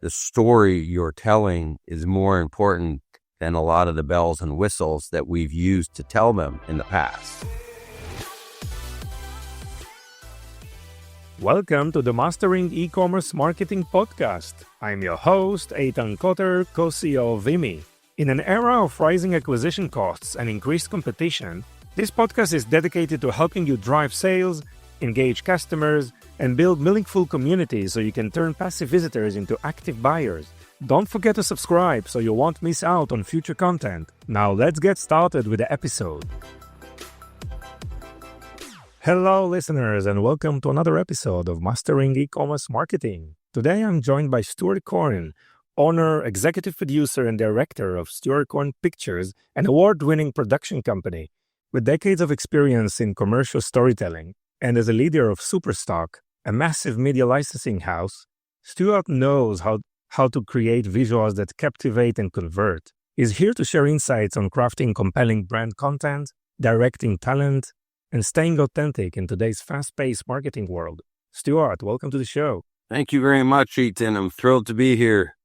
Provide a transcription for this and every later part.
the story you're telling is more important than a lot of the bells and whistles that we've used to tell them in the past. Welcome to the Mastering E-commerce Marketing Podcast. I'm your host, Eitan Koter, co-CEO of Vimy. In an era of rising acquisition costs and increased competition, this podcast is dedicated to helping you drive sales, engage customers, and build meaningful communities so you can turn passive visitors into active buyers. Don't forget to subscribe so you won't miss out on future content. Now let's get started with the episode. Hello listeners and welcome to another episode of Mastering E-commerce Marketing. Today I'm joined by Stewart Cohen, owner, executive producer, and director of Stewart Cohen Pictures, an award-winning production company. With decades of experience in commercial storytelling and as a leader of Superstock, a massive media licensing house, Stewart knows how to create visuals that captivate and convert. He's here to share insights on crafting compelling brand content, directing talent, and staying authentic in today's fast-paced marketing world. Stewart, welcome to the show. Thank you very much, Eitan. I'm thrilled to be here.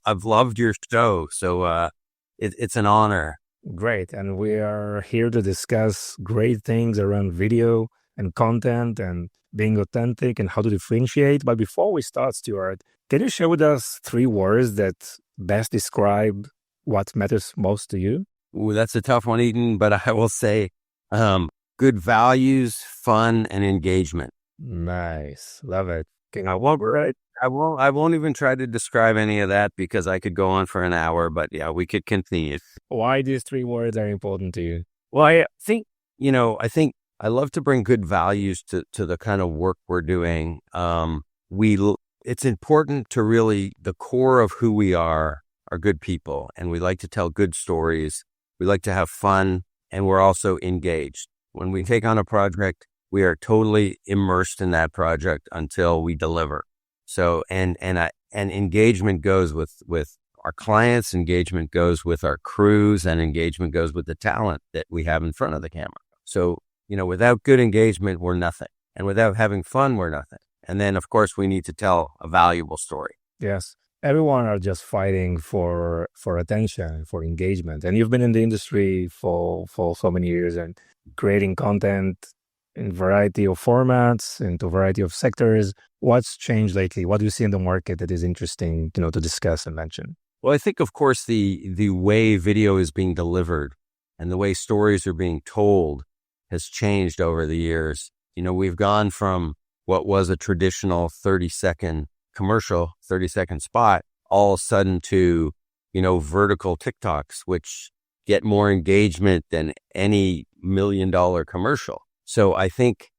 I've loved your show, so it's an honor. Great, and we are here to discuss great things around video and content and being authentic and how to differentiate. But before we start, Stewart, can you share with us 3 words that best describe what matters most to you? Ooh, that's a tough one, Eitan, but I will say good values, fun, and engagement. Nice. Love it. I won't even try to describe any of that because I could go on for an hour, but yeah, we could continue. Why these 3 words are important to you? Well, I think I love to bring good values to the kind of work we're doing. It's important to really, the core of who we are good people, and we like to tell good stories. We like to have fun, and we're also engaged. When we take on a project, we are totally immersed in that project until we deliver. So, and engagement goes with our clients, engagement goes with our crews, and engagement goes with the talent that we have in front of the camera. So, without good engagement, we're nothing. And without having fun, we're nothing. And then, of course, we need to tell a valuable story. Yes. Everyone are just fighting for attention, for engagement. And you've been in the industry for so many years and creating content in variety of formats, into a variety of sectors. What's changed lately? What do you see in the market that is interesting, to discuss and mention? Well, I think, of course, the way video is being delivered and the way stories are being told has changed over the years. We've gone from what was a traditional 30-second commercial, 30-second spot, all of a sudden to, vertical TikToks, which get more engagement than any $1 million commercial. So I think,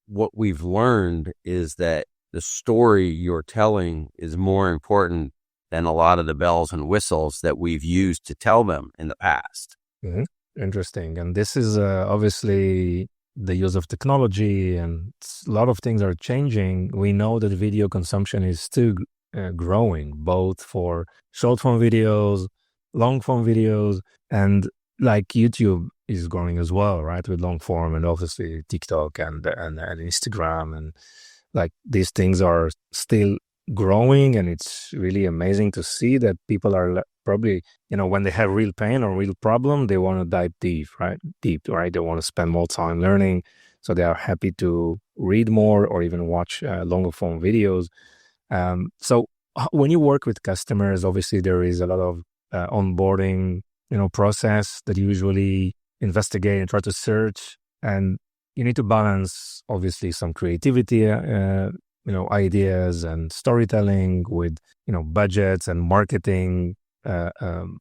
what we've learned is that the story you're telling is more important than a lot of the bells and whistles that we've used to tell them in the past. Mm-hmm. Interesting. And this is obviously the use of technology, and a lot of things are changing. We know that video consumption is still growing, both for short form videos, long form videos, and like YouTube is growing as well, right? With long form, and obviously TikTok and Instagram, and like these things are still growing, and it's really amazing to see that people are probably, when they have real pain or real problem, they want to dive deep, right? They want to spend more time learning, so they are happy to read more or even watch longer form videos. So when you work with customers, obviously there is a lot of onboarding, process that you usually investigate and try to search, and you need to balance obviously some creativity, ideas and storytelling with, budgets and marketing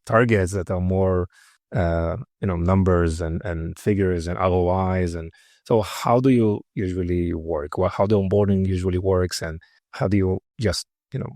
targets that are more, numbers and figures and ROIs. And so how do you usually work? How the onboarding usually works, and how do you just,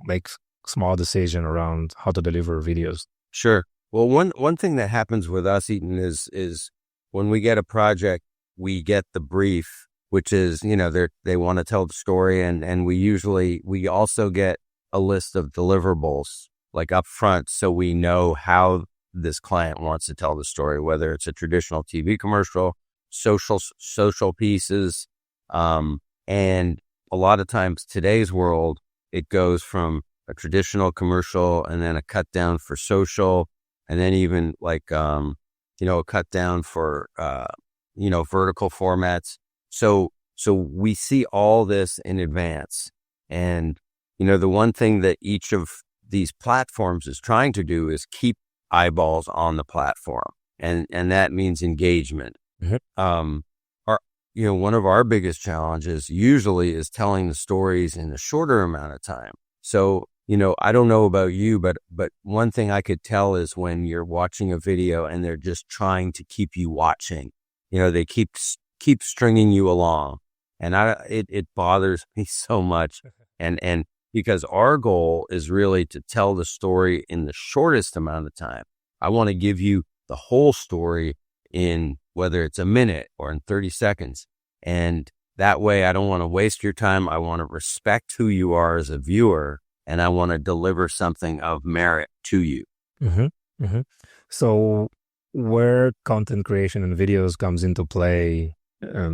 make small decision around how to deliver videos? Sure. Well, one thing that happens with us, Eitan, is when we get a project, we get the brief, which is, they want to tell the story. And we also get a list of deliverables like up front. So we know how this client wants to tell the story, whether it's a traditional TV commercial, social pieces. And a lot of times today's world, it goes from a traditional commercial, and then a cut down for social, and then even like, a cut down for, vertical formats. So we see all this in advance. And, the one thing that each of these platforms is trying to do is keep eyeballs on the platform. And that means engagement. Mm-hmm. One of our biggest challenges usually is telling the stories in a shorter amount of time. So, I don't know about you, but one thing I could tell is when you're watching a video and they're just trying to keep you watching, they keep stringing you along. And it bothers me so much. And because our goal is really to tell the story in the shortest amount of time. I want to give you the whole story in whether it's a minute or in 30 seconds. And that way I don't want to waste your time. I want to respect who you are as a viewer, and I want to deliver something of merit to you. Mm-hmm. Mm-hmm. So where content creation and videos comes into play,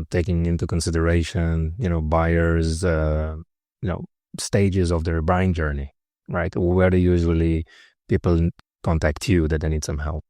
taking into consideration, buyers, stages of their buying journey, right? Where do usually people contact you that they need some help?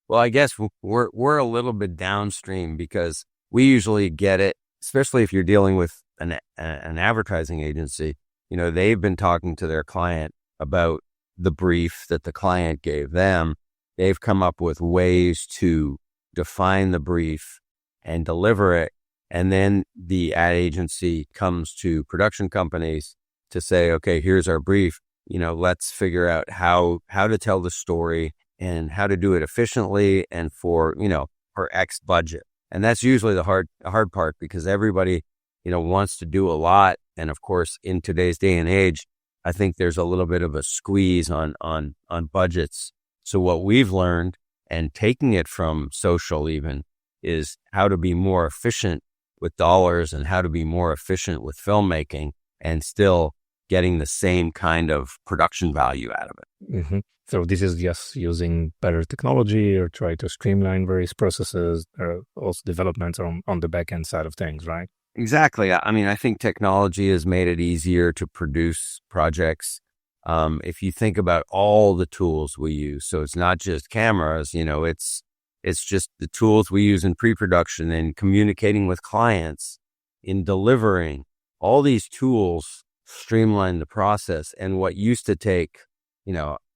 Well, I guess we're a little bit downstream because we usually get it, especially if you're dealing with an advertising agency. They've been talking to their client about the brief that the client gave them. They've come up with ways to define the brief and deliver it. And then the ad agency comes to production companies to say, okay, here's our brief. Let's figure out how to tell the story and how to do it efficiently and for X budget. And that's usually the hard part because everybody, wants to do a lot. And of course, in today's day and age, I think there's a little bit of a squeeze on budgets. So what we've learned, and taking it from social even, is how to be more efficient with dollars and how to be more efficient with filmmaking and still getting the same kind of production value out of it. Mm-hmm. So this is just using better technology or try to streamline various processes, or also developments on the back end side of things, right? Exactly. I mean, I think technology has made it easier to produce projects. If you think about all the tools we use, so it's not just cameras, it's just the tools we use in pre-production and communicating with clients, in delivering. All these tools streamline the process. And what used to take,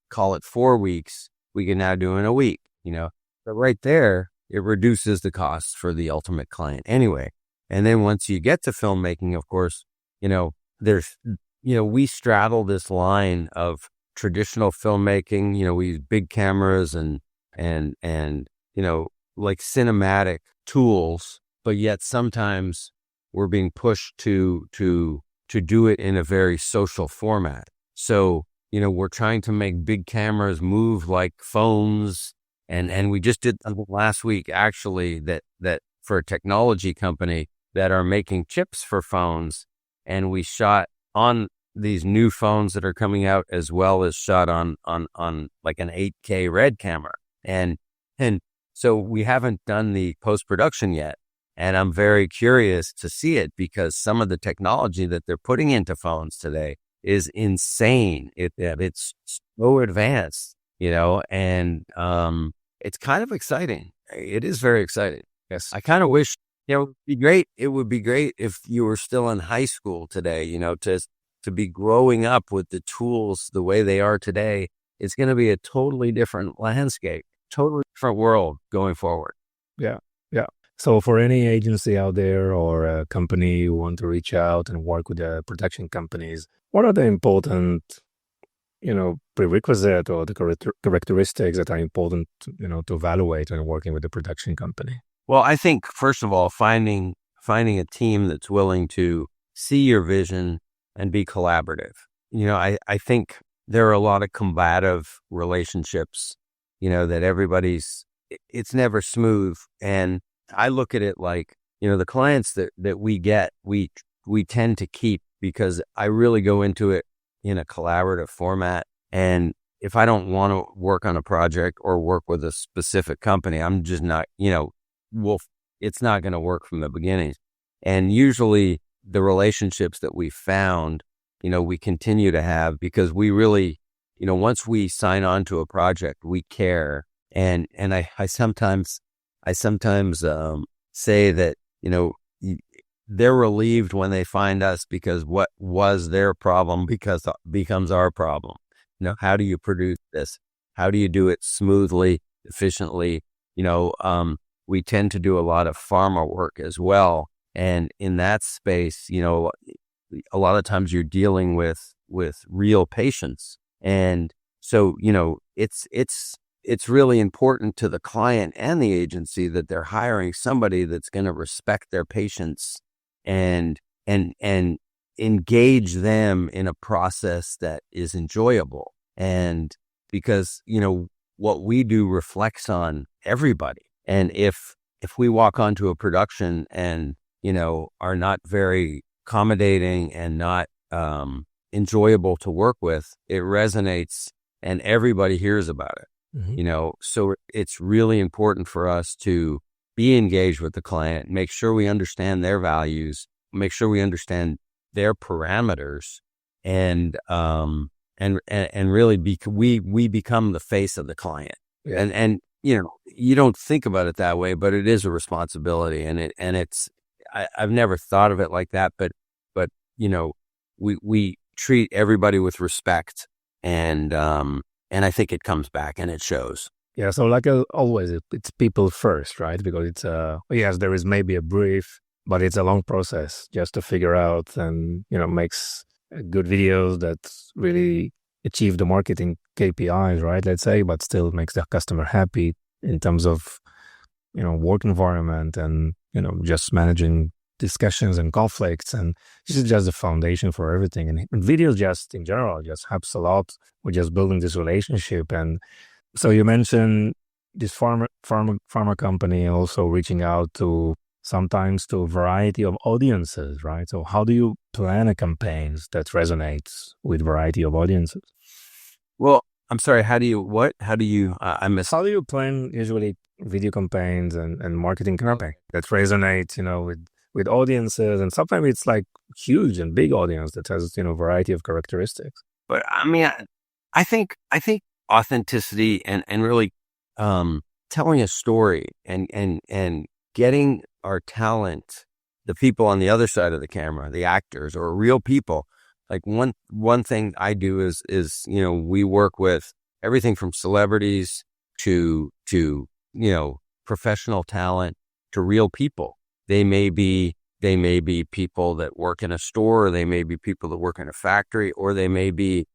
call it 4 weeks, we can now do in a week, But right there, it reduces the costs for the ultimate client anyway. And then once you get to filmmaking, of course, there's, we straddle this line of traditional filmmaking. We use big cameras and like cinematic tools, but yet sometimes we're being pushed to do it in a very social format. So, we're trying to make big cameras move like phones. And we just did last week, actually, that for a technology company that are making chips for phones. And we shot on these new phones that are coming out, as well as shot on like an 8K RED camera. And so we haven't done the post-production yet. And I'm very curious to see it because some of the technology that they're putting into phones today is insane. It's so advanced, and it's kind of exciting. It is very exciting. Yes. I kind of wish, it would be great if you were still in high school today, to be growing up with the tools the way they are today. It's going to be a totally different landscape, totally different world going forward. Yeah. Yeah. So for any agency out there or a company who want to reach out and work with the production companies, what are the important, prerequisite or the characteristics that are important, to evaluate when working with the production company? Well, I think, first of all, finding a team that's willing to see your vision and be collaborative. I think there are a lot of combative relationships, that it's never smooth. And I look at it like, the clients that we get, we tend to keep because I really go into it in a collaborative format. And if I don't want to work on a project or work with a specific company, I'm just not, it's not going to work from the beginning. And usually the relationships that we found we continue to have, because we really, once we sign on to a project, we care. And I sometimes say that, they're relieved when they find us, because what was their problem becomes our problem. How do you produce this? How do you do it smoothly, efficiently? We tend to do a lot of pharma work as well. And in that space, a lot of times you're dealing with real patients. And so, it's really important to the client and the agency that they're hiring somebody that's going to respect their patients and engage them in a process that is enjoyable. And because, what we do reflects on everybody. And if we walk onto a production and, are not very accommodating and not enjoyable to work with, it resonates and everybody hears about it. So it's really important for us to be engaged with the client, make sure we understand their values, make sure we understand their parameters, and really we become the face of the client. Yeah. And you don't think about it that way, but it is a responsibility, and it's I've never thought of it like that, but we treat everybody with respect, and I think it comes back and it shows. Yeah, so like always, it's people first, right? Because it's yes, there is maybe a brief, but it's a long process just to figure out and makes good videos that really achieve the marketing KPIs, right? Let's say, but still makes the customer happy in terms of work environment and just managing discussions and conflicts. And this is just the foundation for everything. And videos just in general just helps a lot with just building this relationship. And so you mentioned this pharma company also reaching out to sometimes to a variety of audiences, right? So how do you plan a campaign that resonates with variety of audiences? Well, I'm sorry, I missed. How do you plan usually video campaigns and marketing campaigns that resonate, with audiences? And sometimes it's like huge and big audience that has, variety of characteristics. But I mean, I think authenticity and really telling a story and getting our talent, the people on the other side of the camera, the actors or real people. Like one thing I do is we work with everything from celebrities to professional talent to real people. They may be people that work in a store, or they may be people that work in a factory, or they may be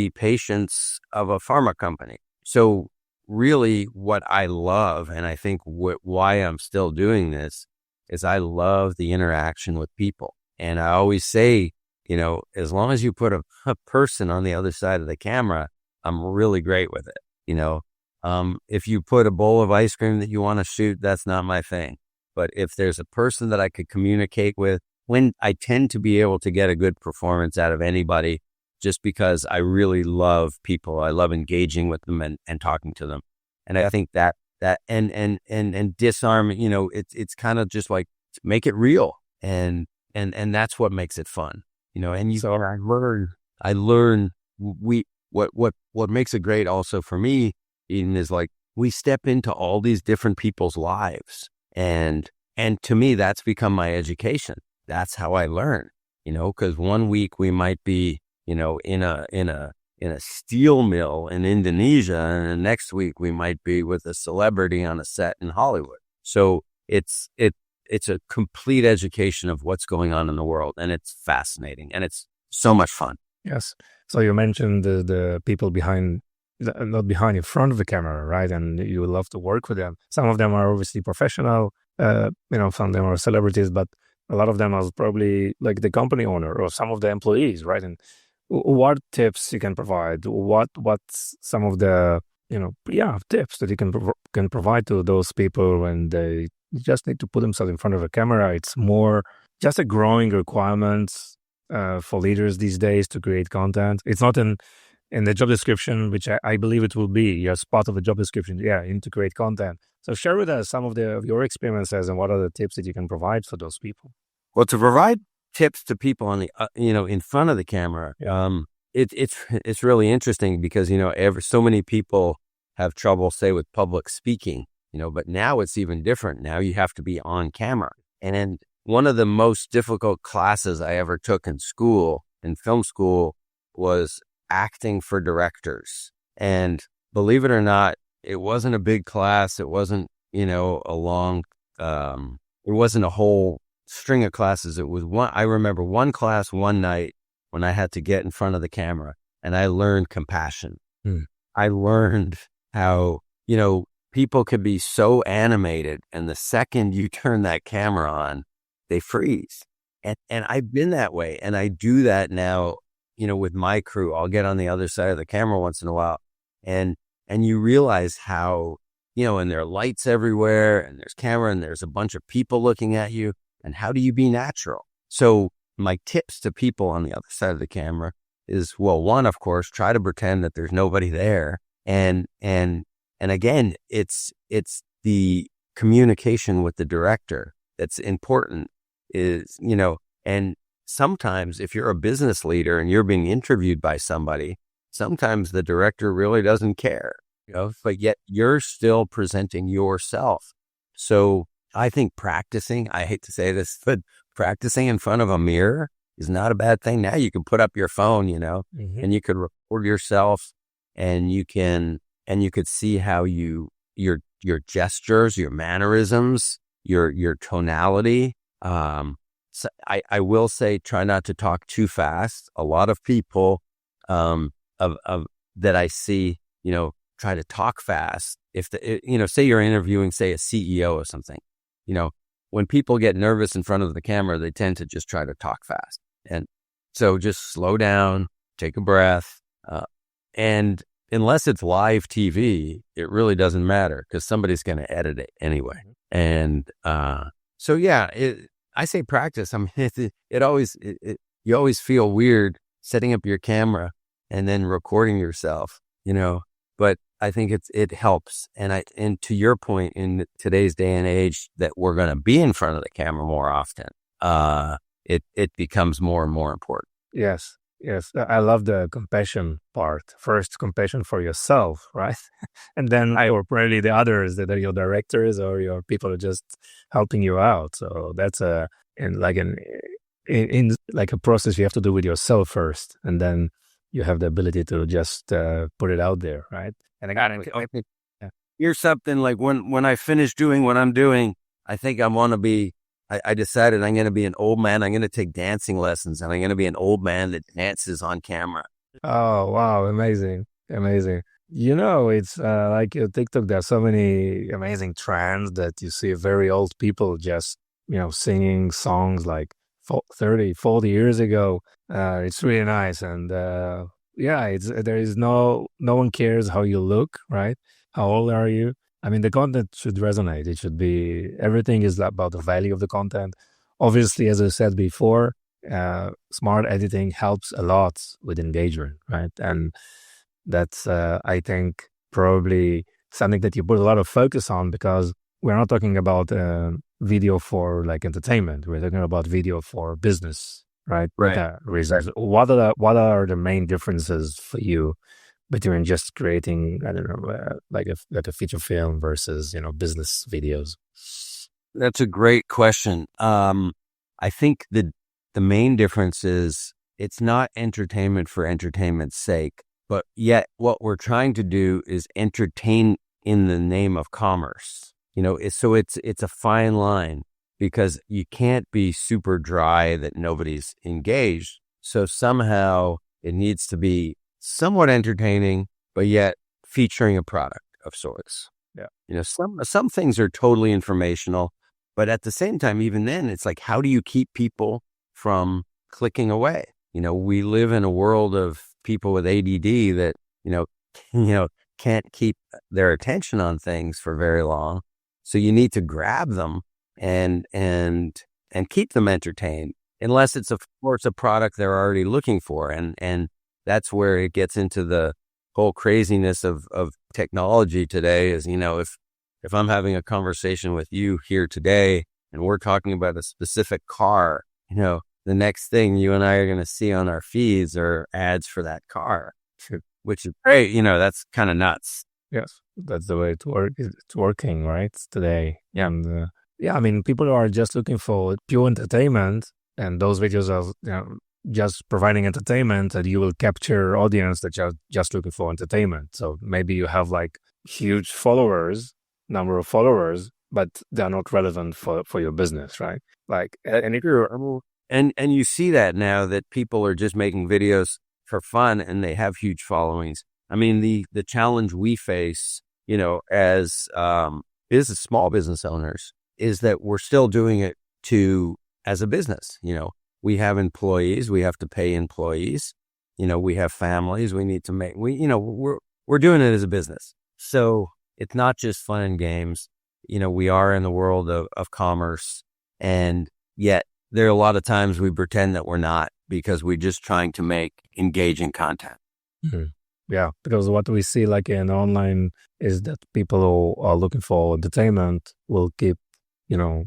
patients of a pharma company. So really what I love, and I think why I'm still doing this, is I love the interaction with people. And I always say, as long as you put a person on the other side of the camera, I'm really great with it. If you put a bowl of ice cream that you want to shoot, that's not my thing. But if there's a person that I could communicate with, when I tend to be able to get a good performance out of anybody, just because I really love people. I love engaging with them and talking to them. And I think that and disarm, it's kind of just like make it real. And that's what makes it fun. And So I learn what makes it great also for me, Eden, is like we step into all these different people's lives. And to me, that's become my education. That's how I learn, because one week we might be, in a steel mill in Indonesia, and the next week we might be with a celebrity on a set in Hollywood. So it's a complete education of what's going on in the world, and it's fascinating, and it's so much fun. yes. So you mentioned the people behind, not behind, in front of the camera, right? And you would love to work with them. Some of them are obviously professional, some of them are celebrities, but a lot of them are probably like the company owner or some of the employees, right? And what tips you can provide? What's some of the tips that you can provide to those people when they just need to put themselves in front of a camera? It's more just a growing requirement for leaders these days to create content. It's not in the job description, which I believe it will be as part of the job description. Yeah, to create content. So share with us some of your experiences and what are the tips that you can provide for those people. Well, to provide tips to people on the, in front of the camera. Yeah. It's really interesting because, so many people have trouble, say, with public speaking, but now it's even different. Now you have to be on camera. And one of the most difficult classes I ever took in school, in film school, was acting for directors. And believe it or not, it wasn't a big class. It wasn't, a long, it wasn't a whole string of classes. It was I remember one class one night when I had to get in front of the camera, and I learned compassion. I learned how, people could be so animated, and the second you turn that camera on, they freeze. And I've been that way. And I do that now, with my crew. I'll get on the other side of the camera once in a while. And you realize how, and there are lights everywhere, and there's camera, and there's a bunch of people looking at you. And how do you be natural? So my tips to people on the other side of the camera is, well, one, of course, try to pretend that there's nobody there. And again, it's the communication with the director that's important, is, and sometimes if you're a business leader and you're being interviewed by somebody, sometimes the director really doesn't care, but yet you're still presenting yourself. So I think practicing, I hate to say this, but practicing in front of a mirror is not a bad thing. Now you can put up your phone, and you could record yourself, and you could see how your gestures, your mannerisms, your tonality. So I will say, try not to talk too fast. A lot of people that I see, try to talk fast. If say you're interviewing, say, a CEO or something, when people get nervous in front of the camera, they tend to just try to talk fast. And so just slow down, take a breath. And unless it's live TV, it really doesn't matter because somebody's going to edit it anyway. And so, yeah, I say practice. I mean, you always feel weird setting up your camera and then recording yourself, but I think it helps. And to your point, in today's day and age that we're going to be in front of the camera more often, it becomes more and more important. Yes. I love the compassion part. First, compassion for yourself, right? And then for probably the others that are your directors or your people are just helping you out. So that's in like a process you have to do with yourself first, and then you have the ability to just put it out there, right? And again, here's something like when I finish doing what I'm doing, I think I want to be. I decided I'm going to be an old man. I'm going to take dancing lessons, and I'm going to be an old man that dances on camera. Oh, wow. Amazing. It's like TikTok, there are so many amazing trends that you see very old people just, singing songs like 30, 40 years ago. It's really nice. And there is no one cares how you look, right? How old are you? I mean, the content should resonate. It should be, everything is about the value of the content. Obviously, as I said before, smart editing helps a lot with engagement, right? And that's, I think, probably something that you put a lot of focus on, because we're not talking about video for like entertainment. We're talking about video for business, right? Reasons. What are the main differences for you between just creating, I don't know, like a feature film versus, business videos? That's a great question. I think the main difference is it's not entertainment for entertainment's sake, but yet what we're trying to do is entertain in the name of commerce. So it's a fine line, because you can't be super dry that nobody's engaged. So somehow it needs to be somewhat entertaining, but yet featuring a product of sorts. Yeah. Some things are totally informational, but at the same time, even then, it's like, how do you keep people from clicking away? We live in a world of people with ADD that, can't keep their attention on things for very long. So you need to grab them and keep them entertained, unless it's of course a product they're already looking for. And that's where it gets into the whole craziness of technology today is, if I'm having a conversation with you here today and we're talking about a specific car, then the next thing you and I are going to see on our feeds are ads for that car, which is great. That's kind of nuts. Yes, that's the way it's working, right? Today. Yeah. And yeah, I mean, people are just looking for pure entertainment, and those videos are just providing entertainment, and you will capture audience that are just looking for entertainment. So maybe you have like huge number of followers, but they're not relevant for your business, right? Like, and if you're And you see that now that people are just making videos for fun and they have huge followings. I mean, the challenge we face, as small business owners, is that we're still doing it as a business. We have employees, we have to pay employees. We have families, we need to make. We're doing it as a business, so it's not just fun and games. We are in the world of commerce, and yet there are a lot of times we pretend that we're not because we're just trying to make engaging content. Mm-hmm. Yeah, because what we see like in online is that people who are looking for entertainment will keep,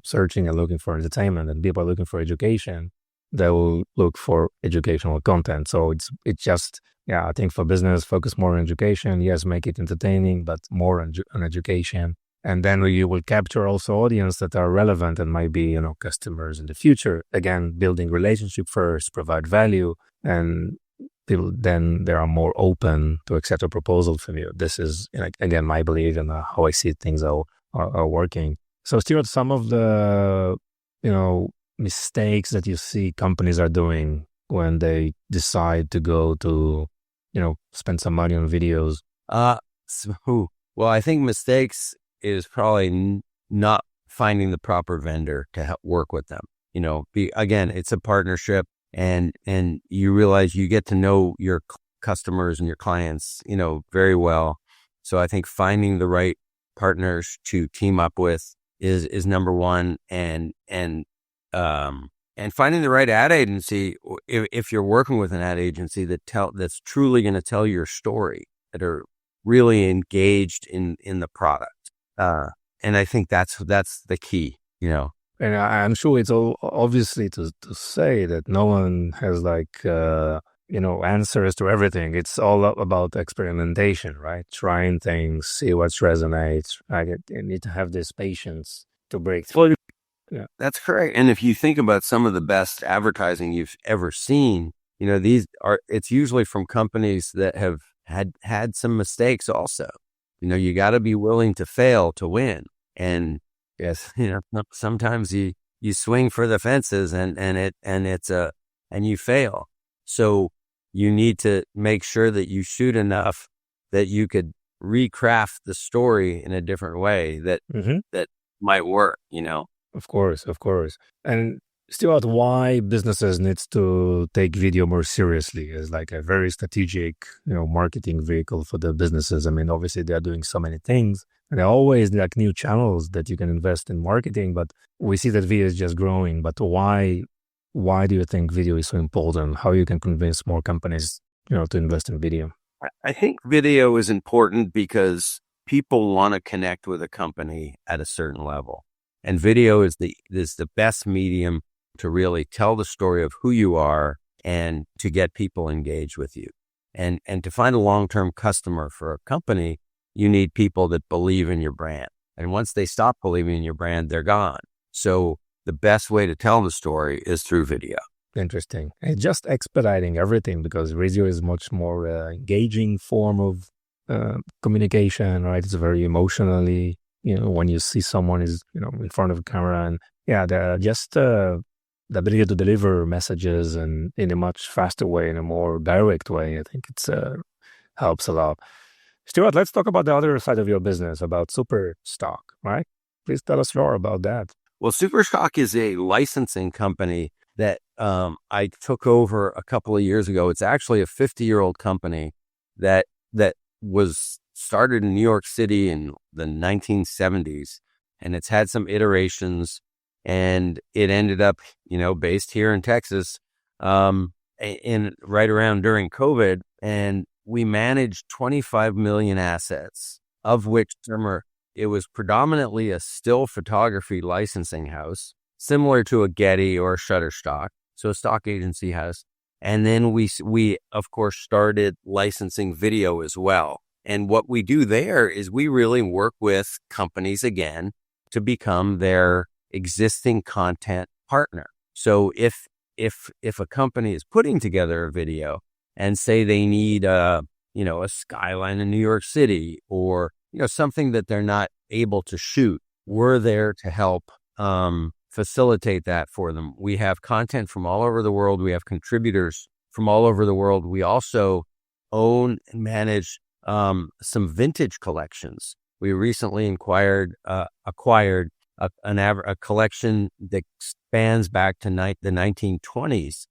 searching and looking for entertainment, and people are looking for education. They will look for educational content. So it's just, I think for business, focus more on education. Yes, make it entertaining, but more on education. And then you will capture also audience that are relevant and might be, customers in the future. Again, building relationship first, provide value, and people then they are more open to accept a proposal from you. This is, again, my belief and how I see things are working. So Stewart, some of the, mistakes that you see companies are doing when they decide to go to, spend some money on videos. Well, I think mistakes is probably not finding the proper vendor to help work with them. Again, it's a partnership, and you realize you get to know your customers and your clients, very well. So I think finding the right partners to team up with is number one, and finding the right ad agency. If you're working with an ad agency that's truly going to tell your story, that are really engaged in the product. And I think that's the key, And I'm sure it's all obviously to say that no one has like, answers to everything. It's all about experimentation, right? Trying things, see what resonates. Right? You need to have this patience to break through. Yeah, that's correct. And if you think about some of the best advertising you've ever seen, it's usually from companies that have had some mistakes also. You got to be willing to fail to win. And yes, sometimes you swing for the fences and you fail. So you need to make sure that you shoot enough that you could recraft the story in a different way that might work, Of course. And Stewart, why businesses needs to take video more seriously as like a very strategic, marketing vehicle for the businesses? I mean, obviously they're doing so many things, and there are always like new channels that you can invest in marketing, but we see that video is just growing. But why do you think video is so important? How you can convince more companies, to invest in video? I think video is important because people want to connect with a company at a certain level. And video is the best medium to really tell the story of who you are and to get people engaged with you. And to find a long-term customer for a company, you need people that believe in your brand. And once they stop believing in your brand, they're gone. So the best way to tell the story is through video. Interesting. And just expediting everything, because video is much more engaging form of communication, right? It's very emotionally, when you see someone is, in front of a camera, and they're just the ability to deliver messages and in a much faster way, in a more direct way. I think it's helps a lot. Stewart, let's talk about the other side of your business, about Superstock, right? Please tell us more about that. Well, Superstock is a licensing company that I took over a couple of years ago. It's actually a 50-year-old company that was started in New York City in the 1970s, and it's had some iterations, and it ended up, based here in Texas, in right around during COVID, and we managed 25 million assets, of which it was predominantly a still photography licensing house, similar to a Getty or a Shutterstock. So a stock agency has. And then we of course started licensing video as well. And what we do there is we really work with companies again to become their existing content partner. So if a company is putting together a video and say they need a skyline in New York City, or something that they're not able to shoot, we're there to help facilitate that for them. We have content from all over the world. We have contributors from all over the world. We also own and manage some vintage collections. We recently acquired a collection that spans back to the 1920s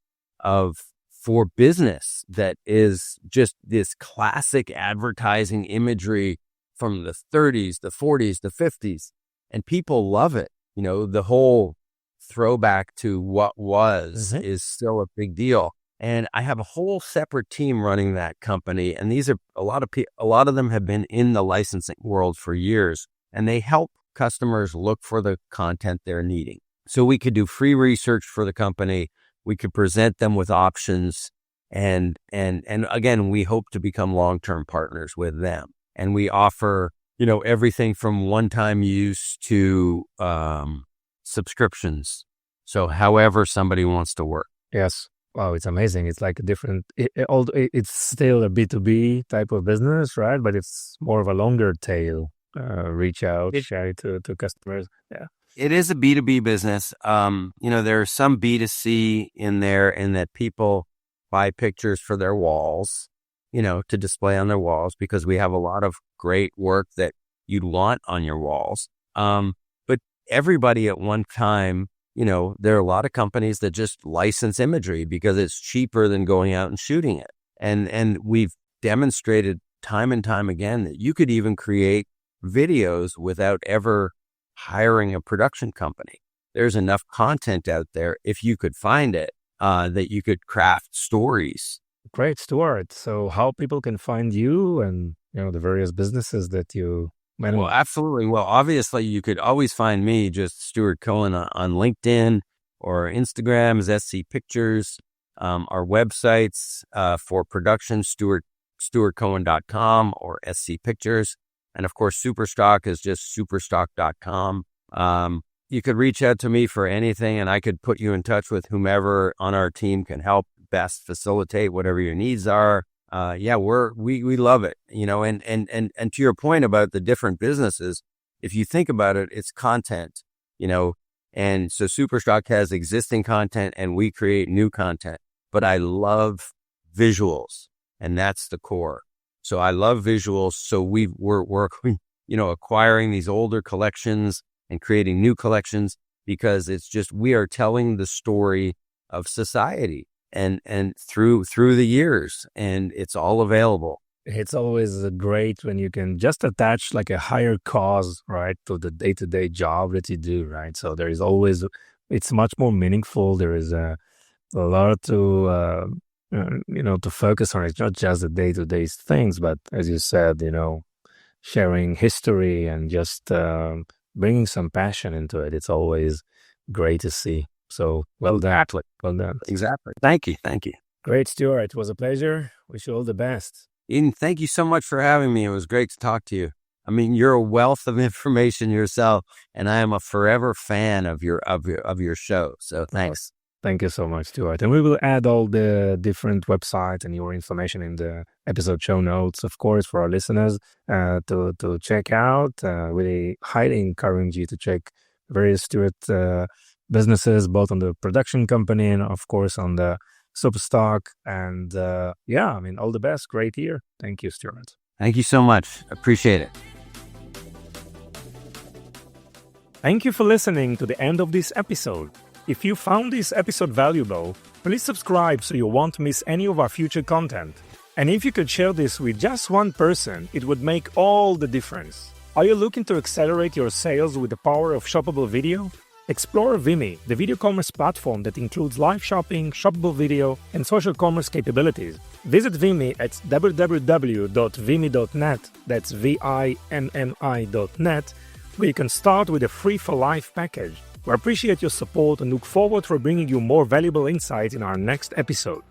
for business, that is just this classic advertising imagery from the 30s, the 40s, the 50s, and people love it. The whole throwback to what was is still a big deal. And I have a whole separate team running that company. And these are a lot of them have been in the licensing world for years, and they help customers look for the content they're needing. So we could do free research for the company. We could present them with options. And again, we hope to become long-term partners with them. And we offer, everything from one-time use to subscriptions. So however somebody wants to work. Yes. Wow, it's amazing. It's like a different, it's still a B2B type of business, right? But it's more of a longer tail, reach out, share it to customers. Yeah. It is a B2B business. There's some B2C in there, in that people buy pictures for their walls, to display on their walls, because we have a lot of great work that you'd want on your walls. But everybody at one time, there are a lot of companies that just license imagery because it's cheaper than going out and shooting it. And we've demonstrated time and time again that you could even create videos without ever hiring a production company. There's enough content out there, if you could find it, that you could craft stories. Great, Stewart. So how people can find you and, the various businesses that you manage? Well, absolutely. Well, obviously, you could always find me, just Stewart Cohen, on LinkedIn, or Instagram is SC Pictures. Our websites for production, stewartcohen.com or SC Pictures. And of course, Superstock is just superstock.com. You could reach out to me for anything, and I could put you in touch with whomever on our team can help best facilitate whatever your needs are. We love it, and to your point about the different businesses, if you think about it, it's content, and so Superstock has existing content and we create new content, but I love visuals, and that's the core. So I love visuals. So we're acquiring these older collections and creating new collections, because it's just, we are telling the story of society and through the years, and it's all available. It's always great when you can just attach like a higher cause, right, to the day-to-day job that you do, right? So there is always, it's much more meaningful. There is a lot to, to focus on. It's not just the day-to-day things, but as you said, sharing history and just bringing some passion into it. It's always great to see. So well done. Exactly. Well done. Exactly. Thank you. Great, Stewart. It was a pleasure. Wish you all the best. Eden, thank you so much for having me. It was great to talk to you. I mean, you're a wealth of information yourself, and I am a forever fan of your show. So thanks. Thank you so much, Stewart. And we will add all the different websites and your information in the episode show notes, of course, for our listeners to check out. Really highly encourage you to check various Stewart businesses, both on the production company and, of course, on the Superstock. And all the best. Great year. Thank you, Stewart. Thank you so much. Appreciate it. Thank you for listening to the end of this episode. If you found this episode valuable, please subscribe so you won't miss any of our future content. And if you could share this with just one person, it would make all the difference. Are you looking to accelerate your sales with the power of shoppable video? Explore Vimeo, the video commerce platform that includes live shopping, shoppable video, and social commerce capabilities. Visit Vimeo at www.vimeo.net, that's VIMMI.net, where you can start with a free for life package. We appreciate your support and look forward to bringing you more valuable insights in our next episode.